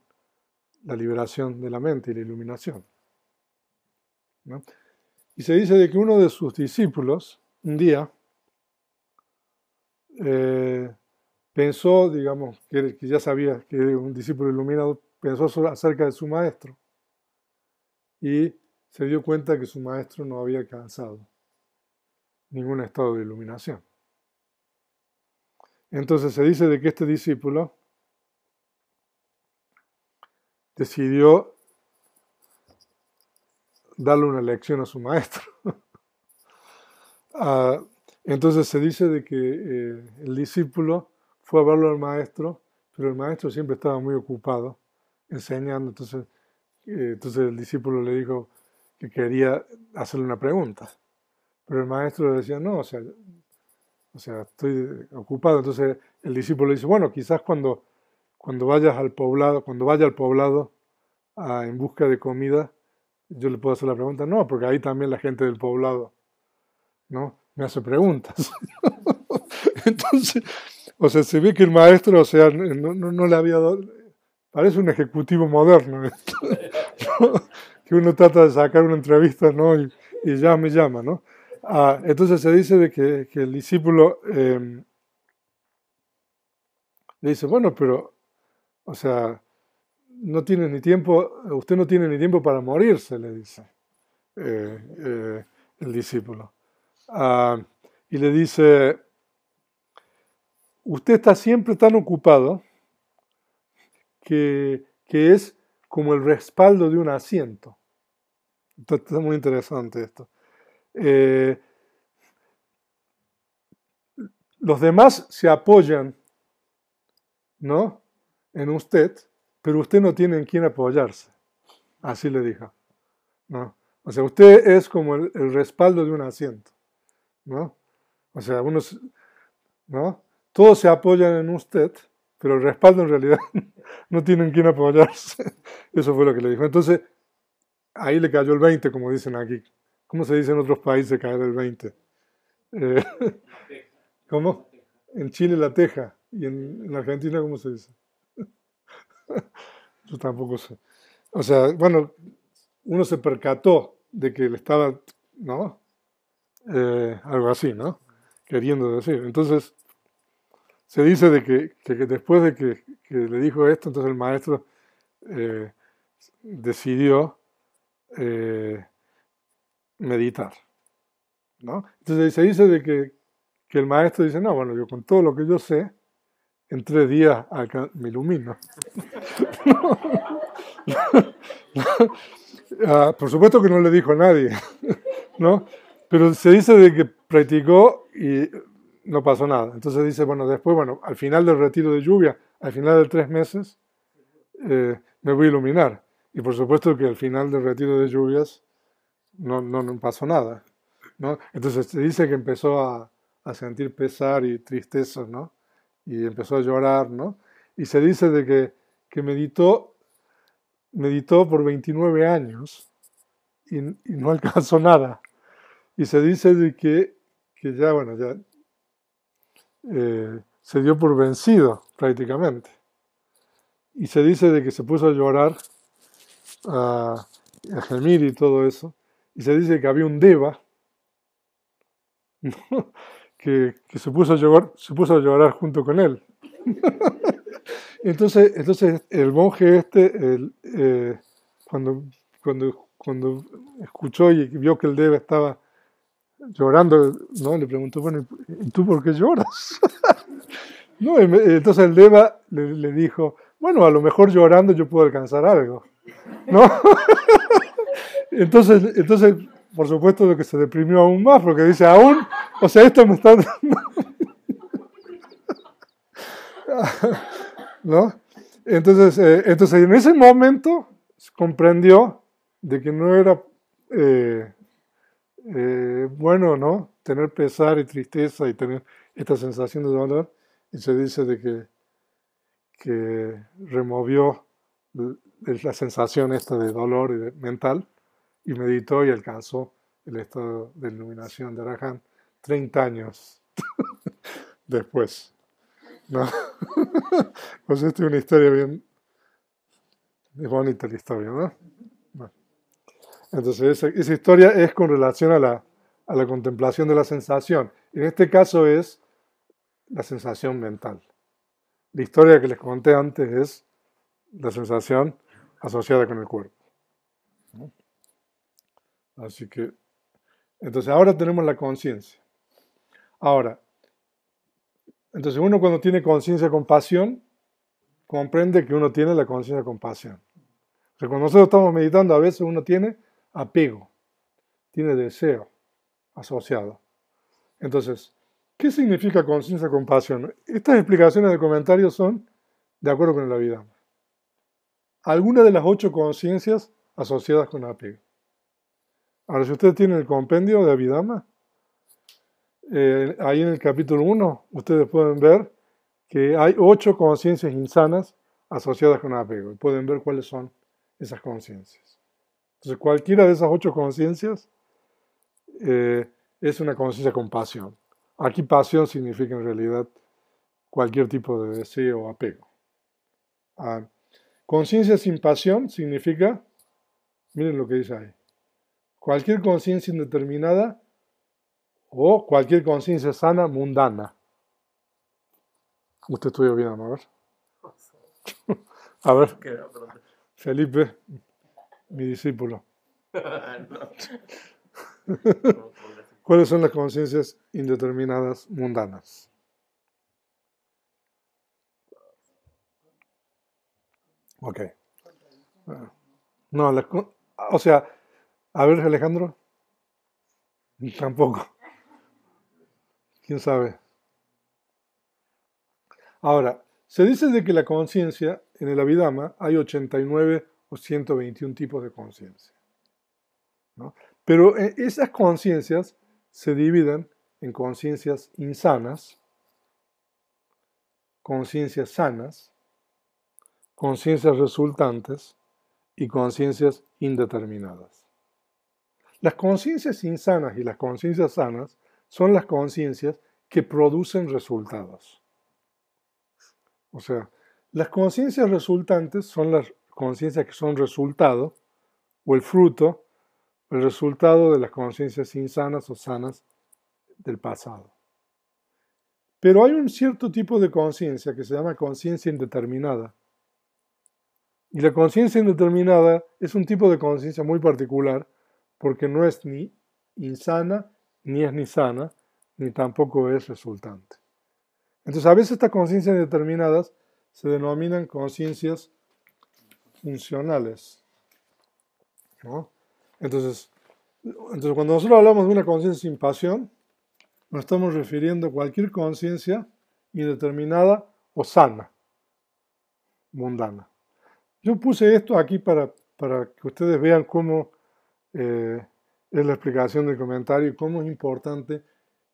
la liberación de la mente y la iluminación, ¿no? Y se dice de que uno de sus discípulos, un día, pensó, digamos, que ya sabía que era un discípulo iluminado, pensó acerca de su maestro y se dio cuenta que su maestro no había alcanzado ningún estado de iluminación. Entonces se dice de que este discípulo decidió darle una lección a su maestro. Entonces se dice de que el discípulo fue a verlo al maestro, pero el maestro siempre estaba muy ocupado enseñando. Entonces el discípulo le dijo que quería hacerle una pregunta, pero el maestro le decía, no, o sea, estoy ocupado. Entonces el discípulo le dice, bueno, quizás cuando vayas al poblado, cuando vaya al poblado en busca de comida, yo le puedo hacer la pregunta. No, porque ahí también la gente del poblado, ¿no?, me hace preguntas. Entonces, o sea, se ve que el maestro, o sea, no le había dado, parece un ejecutivo moderno esto, ¿no? Que uno trata de sacar una entrevista, ¿no?, y ya me llama, ¿no? Entonces se dice de que el discípulo le dice, bueno, pero, o sea, no tienes ni tiempo, usted no tiene ni tiempo para morirse, le dice el discípulo. Y le dice, usted está siempre tan ocupado que es como el respaldo de un asiento. Entonces, está muy interesante esto. Los demás se apoyan, ¿no?, en usted, pero usted no tiene en quién apoyarse. Así le dijo, ¿no? O sea, usted es como el respaldo de un asiento, ¿no? O sea, ¿no?, todos se apoyan en usted, pero el respaldo en realidad no tienen quien apoyarse. Eso fue lo que le dijo. Entonces, ahí le cayó el 20, como dicen aquí. ¿Cómo se dice en otros países caer el 20? ¿Cómo? En Chile la teja. ¿Y en Argentina cómo se dice? Yo tampoco sé. O sea, bueno, uno se percató de que le estaba, ¿no?, algo así, ¿no?, queriendo decir. Entonces, se dice de que después de que le dijo esto, entonces el maestro decidió meditar, ¿no? Entonces se dice de que el maestro dice, no, bueno, yo con todo lo que yo sé, en 3 días me ilumino. Por supuesto que no le dijo a nadie, ¿no? Pero se dice de que practicó y no pasó nada. Entonces dice, bueno, después, bueno, al final del retiro de lluvia, al final de 3 meses, me voy a iluminar. Y por supuesto que al final del retiro de lluvias no pasó nada, ¿no? Entonces se dice que empezó a sentir pesar y tristeza, ¿no? Y empezó a llorar, ¿no? Y se dice de que meditó por 29 años y no alcanzó nada. Y se dice de que ya, bueno, ya se dio por vencido prácticamente. Y se dice de que se puso a llorar, a gemir y todo eso. Y se dice que había un deva, ¿no? que se puso a llorar junto con él. Entonces el monje cuando escuchó y vio que el deva estaba llorando, ¿no? Le preguntó, bueno, ¿y tú por qué lloras? No, entonces el deva le dijo, bueno, a lo mejor llorando yo puedo alcanzar algo, ¿no? Entonces, por supuesto de que se deprimió aún más, porque dice, aún, o sea, esto me está... ¿no? Entonces en ese momento comprendió de que no era bueno, ¿no? Tener pesar y tristeza y tener esta sensación de dolor, y se dice de que removió la sensación esta de dolor y mental y meditó y alcanzó el estado de iluminación de Arahant 30 años después, ¿no? Pues esta es una historia bien, es bonita la historia, ¿no? Bueno, entonces esa historia es con relación a la contemplación de la sensación. En este caso es la sensación mental. La historia que les conté antes es la sensación asociada con el cuerpo, ¿no? Así que, entonces ahora tenemos la conciencia. Ahora, entonces uno cuando tiene conciencia con pasión, comprende que uno tiene la conciencia con pasión. O sea, cuando nosotros estamos meditando, a veces uno tiene apego, tiene deseo asociado. Entonces, ¿qué significa conciencia con pasión? Estas explicaciones de comentarios son de acuerdo con la vida. Algunas de las 8 conciencias asociadas con apego. Ahora, si ustedes tienen el compendio de Abhidhamma, ahí en el capítulo 1, ustedes pueden ver que hay 8 conciencias insanas asociadas con apego. Y pueden ver cuáles son esas conciencias. Entonces, cualquiera de esas 8 conciencias es una conciencia con pasión. Aquí pasión significa en realidad cualquier tipo de deseo o apego. Conciencia sin pasión significa, miren lo que dice ahí, cualquier conciencia indeterminada o cualquier conciencia sana mundana. Usted estudia bien, a ver. A ver, Felipe, mi discípulo. ¿Cuáles son las conciencias indeterminadas mundanas? Ok. No, o sea, a ver, Alejandro, tampoco. ¿Quién sabe? Ahora, se dice de que la conciencia, en el Abhidhamma, hay 89 o 121 tipos de conciencia, ¿no? Pero esas conciencias se dividen en conciencias insanas, conciencias sanas, conciencias resultantes y conciencias indeterminadas. Las conciencias insanas y las conciencias sanas son las conciencias que producen resultados. O sea, las conciencias resultantes son las conciencias que son resultado o el resultado de las conciencias insanas o sanas del pasado. Pero hay un cierto tipo de conciencia que se llama conciencia indeterminada. Y la conciencia indeterminada es un tipo de conciencia muy particular porque no es ni insana, ni es ni sana, ni tampoco es resultante. Entonces, a veces estas conciencias indeterminadas se denominan conciencias funcionales, ¿no? Entonces, cuando nosotros hablamos de una conciencia sin pasión, nos estamos refiriendo a cualquier conciencia indeterminada o sana, mundana. Yo puse esto aquí para para que ustedes vean cómo es la explicación del comentario y cómo es importante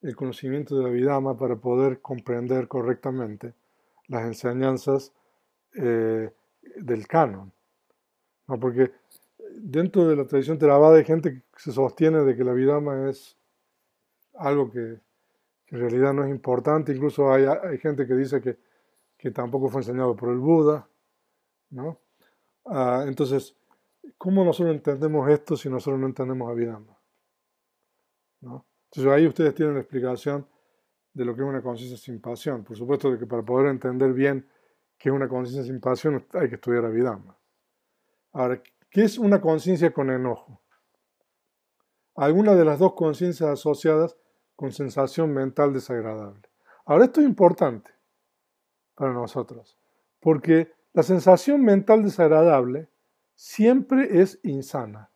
el conocimiento de la Abhidhamma para poder comprender correctamente las enseñanzas del canon, ¿no? Porque dentro de la tradición Theravada hay gente que se sostiene de que la Abhidhamma es algo que en realidad no es importante, incluso hay gente que dice que tampoco fue enseñado por el Buda, ¿no? Entonces, ¿cómo nosotros entendemos esto si nosotros no entendemos Abhidhamma? ¿No? Entonces ahí ustedes tienen la explicación de lo que es una conciencia sin pasión. Por supuesto de que para poder entender bien qué es una conciencia sin pasión hay que estudiar Abhidhamma. Ahora, ¿qué es una conciencia con enojo? Alguna de las dos conciencias asociadas con sensación mental desagradable. Ahora, esto es importante para nosotros, porque la sensación mental desagradable siempre es insana.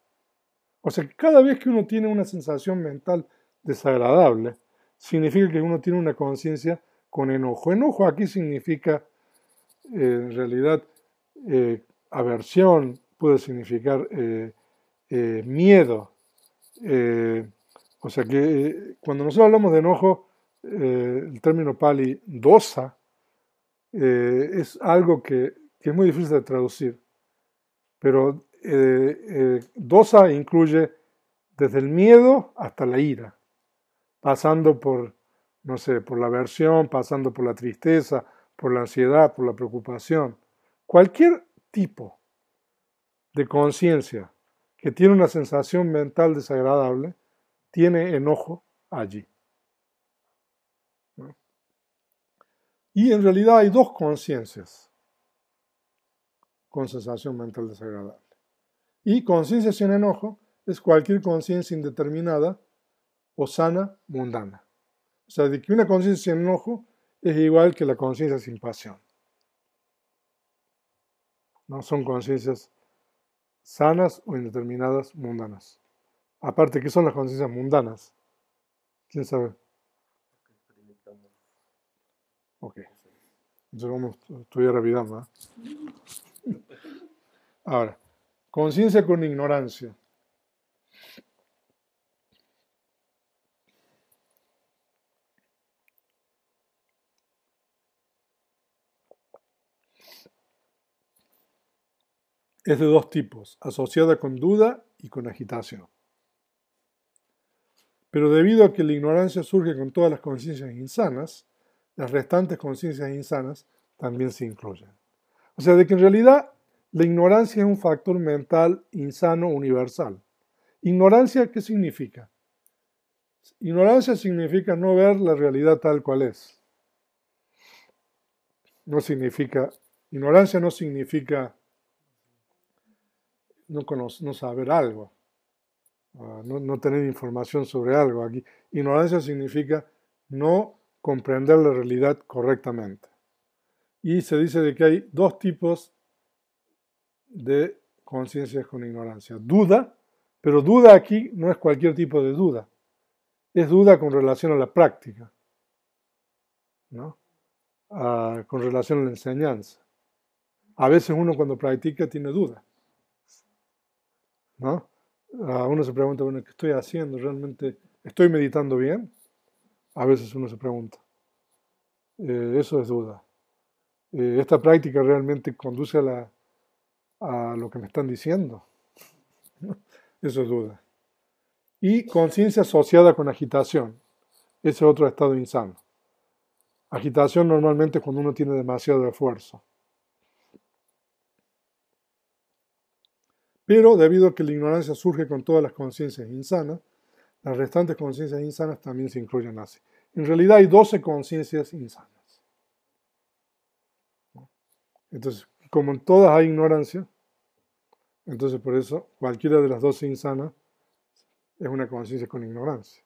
O sea que cada vez que uno tiene una sensación mental desagradable, significa que uno tiene una conciencia con enojo. Enojo aquí significa, en realidad, aversión, puede significar miedo. Eh, o sea que cuando nosotros hablamos de enojo, el término pali dosa es algo que es muy difícil de traducir, pero dosa incluye desde el miedo hasta la ira, pasando por, no sé, por la aversión, pasando por la tristeza, por la ansiedad, por la preocupación. Cualquier tipo de conciencia que tiene una sensación mental desagradable, tiene enojo allí, ¿no? Y en realidad hay dos conciencias con sensación mental desagradable. Y conciencia sin enojo es cualquier conciencia indeterminada o sana mundana. O sea, de que una conciencia sin enojo es igual que la conciencia sin pasión. ¿No? Son conciencias sanas o indeterminadas mundanas. Aparte, ¿qué son las conciencias mundanas? ¿Quién sabe? Ok. Entonces vamos a estudiar Abhidhamma. Ahora, conciencia con ignorancia. Es de dos tipos, asociada con duda y con agitación. Pero debido a que la ignorancia surge con todas las conciencias insanas, las restantes conciencias insanas también se incluyen. O sea, de que en realidad la ignorancia es un factor mental insano universal. ¿Ignorancia qué significa? Ignorancia significa no ver la realidad tal cual es. No significa, ignorancia no significa no saber algo, no tener información sobre algo. Aquí, ignorancia significa no comprender la realidad correctamente. Y se dice de que hay dos tipos de conciencias con ignorancia. Duda, pero duda aquí no es cualquier tipo de duda. Es duda con relación a la práctica, ¿no? Con relación a la enseñanza. A veces uno cuando practica tiene duda, ¿no? Uno se pregunta, bueno, ¿qué estoy haciendo? ¿Realmente estoy meditando bien? A veces uno se pregunta. Eso es duda. ¿Esta práctica realmente conduce a lo que me están diciendo? Eso es duda. Y conciencia asociada con agitación. Ese es otro estado insano. Agitación normalmente es cuando uno tiene demasiado esfuerzo. Pero debido a que la ignorancia surge con todas las conciencias insanas, las restantes conciencias insanas también se incluyen así. En realidad hay 12 conciencias insanas. Entonces, como en todas hay ignorancia, entonces por eso cualquiera de las 12 insanas es una conciencia con ignorancia.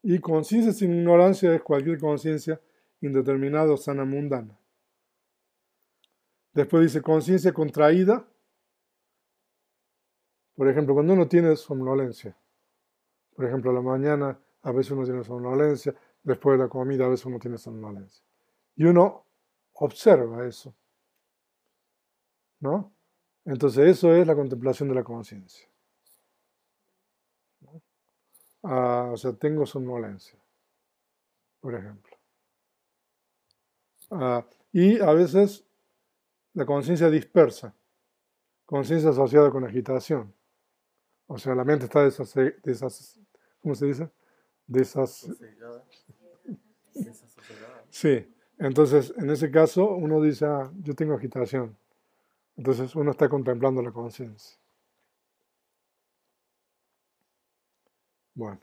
Y conciencia sin ignorancia es cualquier conciencia indeterminada o sana mundana. Después dice conciencia contraída. Por ejemplo, cuando uno tiene somnolencia. Por ejemplo, a la mañana a veces uno tiene somnolencia, después de la comida a veces uno tiene somnolencia. Y uno observa eso, ¿no? Entonces eso es la contemplación de la conciencia. O sea, tengo somnolencia, por ejemplo. Y a veces la conciencia dispersa, conciencia asociada con agitación. O sea, la mente está ¿cómo se dice? Desas, Sosegada, desasosegada. sí. Entonces, en ese caso, uno dice, yo tengo agitación. Entonces, uno está contemplando la conciencia. Bueno,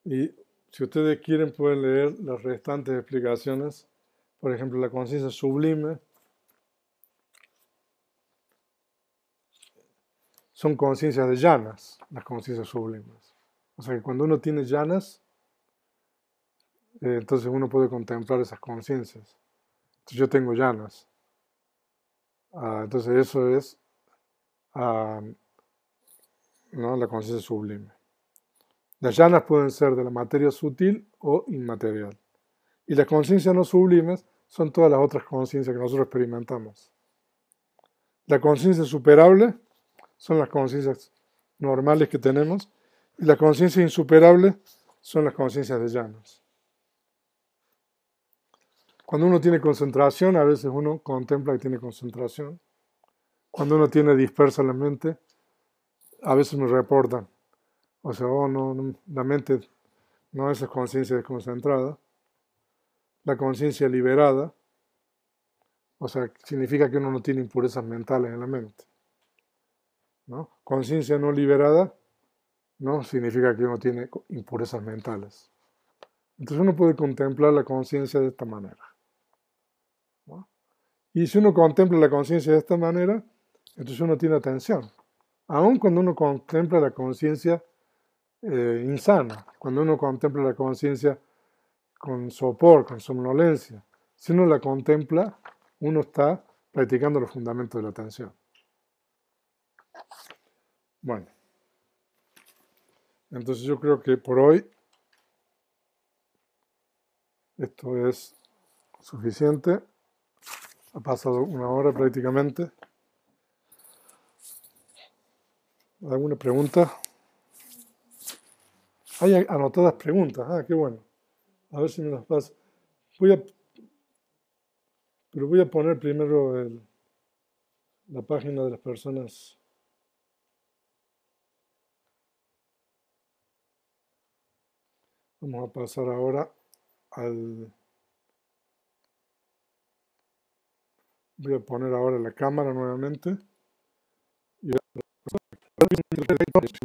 y si ustedes quieren, pueden leer las restantes explicaciones. Por ejemplo, la conciencia sublime son conciencias de llanas, las conciencias sublimes. O sea que cuando uno tiene llanas, entonces uno puede contemplar esas conciencias. Entonces yo tengo llanas. Entonces eso es ah, ¿no? La conciencia sublime. Las llanas pueden ser de la materia sutil o inmaterial. Y las conciencias no sublimes son todas las otras conciencias que nosotros experimentamos. La conciencia superable son las conciencias normales que tenemos y las conciencias insuperables son las conciencias de llanas. Cuando uno tiene concentración, a veces uno contempla que tiene concentración. Cuando uno tiene dispersa la mente, a veces me reportan. O sea, la mente no es conciencia desconcentrada. La conciencia liberada, o sea, significa que uno no tiene impurezas mentales en la mente, ¿no? Conciencia no liberada, no significa que uno tiene impurezas mentales. Entonces uno puede contemplar la conciencia de esta manera, ¿no? Y si uno contempla la conciencia de esta manera, entonces uno tiene atención. Aun cuando uno contempla la conciencia insana, cuando uno contempla la conciencia con sopor, con somnolencia, si uno la contempla, uno está practicando los fundamentos de la atención. Bueno, entonces yo creo que por hoy esto es suficiente. Ha pasado una hora prácticamente. ¿Alguna pregunta? Hay anotadas preguntas. Qué bueno. A ver si me las paso. Pero voy a poner primero la página de las personas. Vamos a pasar ahora al... Voy a poner ahora la cámara nuevamente. Y